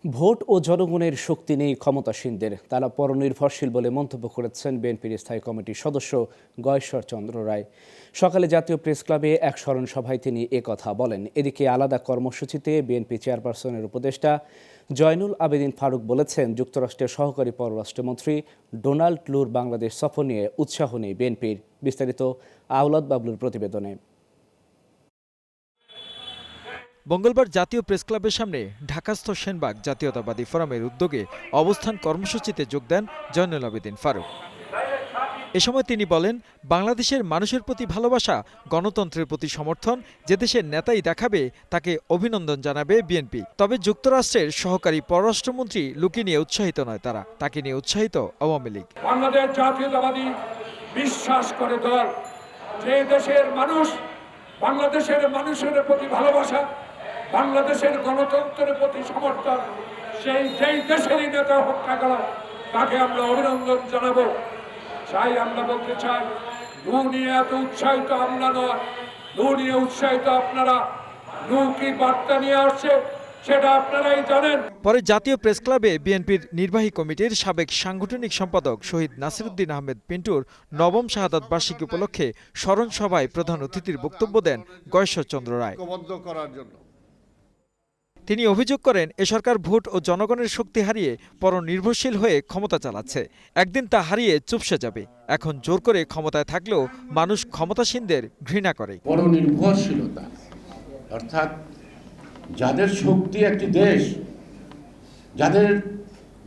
Vote oh জনগণের শক্তি নেই ক্ষমতাসীনদের, তারা পরনির্ভরশীল বলে মন্তব্য করেছেন বিএনপির স্থায়ী কমিটির সদস্য গয়েশ্বর চন্দ্র রায়। সকালে জাতীয় প্রেস ক্লাবে এক স্মরণ সভায় তিনি একথা বলেন। এদিকে আলাদা কর্মসূচিতে বিএনপি চেয়ারপারসনের উপদেষ্টা জয়নুল আবেদিন ফারুক বলেছেন, যুক্তরাষ্ট্রের সহকারী পররাষ্ট্রমন্ত্রী ডোনাল্ড লুর বাংলাদেশ সফর নিয়ে উৎসাহ নেই বিএনপির। বিস্তারিত আওলাদ বাবলুর প্রতিবেদনে। মঙ্গলবার জাতীয় প্রেস ক্লাবের সামনে ঢাকাস্থ সেনবাগ জাতীয়তাবাদী ফোরামের উদ্যোগে অবস্থান কর্মসূচিতে যোগ দেন জয়নুল আবেদিন ফারুক। এ সময় তিনি বলেন, বাংলাদেশের মানুষের প্রতি ভালোবাসা, গণতন্ত্রের প্রতি সমর্থন যে দেশের নেতাই দেখাবে তাকে অভিনন্দন জানাবে বিএনপি। তবে যুক্তরাষ্ট্রের সহকারী পররাষ্ট্রমন্ত্রী লুকে নিয়ে উৎসাহিত নয় তারা, তাকে নিয়ে উৎসাহিত আওয়ামী লীগ। বাংলাদেশ জাতীয়তাবাদী বিশ্বাস করে দল, যে দেশের মানুষ, বাংলাদেশের মানুষের প্রতি ভালোবাসা, বাংলাদেশের গণতন্ত্রের প্রতি সমর্থন, যেই দেশেরই নেতা হোক না কেন তাকে আমরা অভিনন্দন জানাবো। চাই আমরা বলতে চাই, নু নিয়ে এত উৎসাহিত আমরা নয়, নু নিয়ে উৎসাহিত আপনারা। নু কি বার্তা নিয়ে আসছে সেটা আপনারাই জানেন। পরে জাতীয় প্রেস ক্লাবে বিএনপির নির্বাহী কমিটির সাবেক সাংগঠনিক সম্পাদক শহীদ নাসিরউদ্দিন আহমেদ পিন্টুর নবম শাহাদাত বার্ষিকী উপলক্ষে স্মরণ সভায় প্রধান অতিথির বক্তব্য দেন গয়েশ্বর চন্দ্র রায়। তিনি অভিযোগ করেন, এ সরকার ভোট ও জনগণের শক্তি হারিয়ে পরনির্ভরশীল হয়ে ক্ষমতা চালাচ্ছে। একদিন তা হারিয়ে চুপসে যাবে। এখন জোর করে ক্ষমতায় থাকলেও মানুষ ক্ষমতাসীনদের ঘৃণা করে। পরনির্ভরশীলতা অর্থাৎ যাদের শক্তি একটি দেশ, যাদের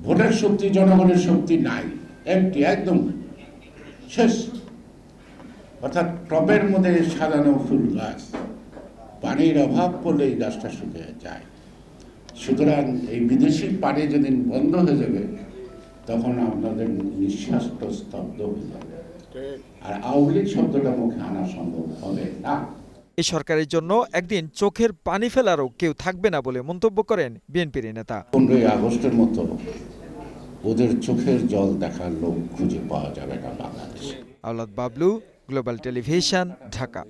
ভোটের শক্তি জনগণের শক্তি নাই, এমটি একদম শেষ। অর্থাৎ টবের মধ্যে সাজানো ফুল গাছ, পানির অভাব পড়লে এই গাছটা শুকিয়ে যায়। সুতরাং এই বিদেশি পানি যেদিন বন্ধ হয়ে যাবে তখন আপনাদের নিঃশ্বাস স্তব্ধ হয়ে যাবে, আর আওয়ামী লীগ শব্দটা মুখে আনা সম্ভব হবে না। এ সরকারের জন্য একদিন চোখের পানি ফেলারও কেউ থাকবে না বলে মন্তব্য করেন বিএনপির নেতা। 15ই আগস্টের মতো ওদের চোখের জল দেখার লোক খুঁজে পাওয়া যাবে না বাংলাদেশে। আওলাদ বাবলু, গ্লোবাল টেলিভিশন, ঢাকা।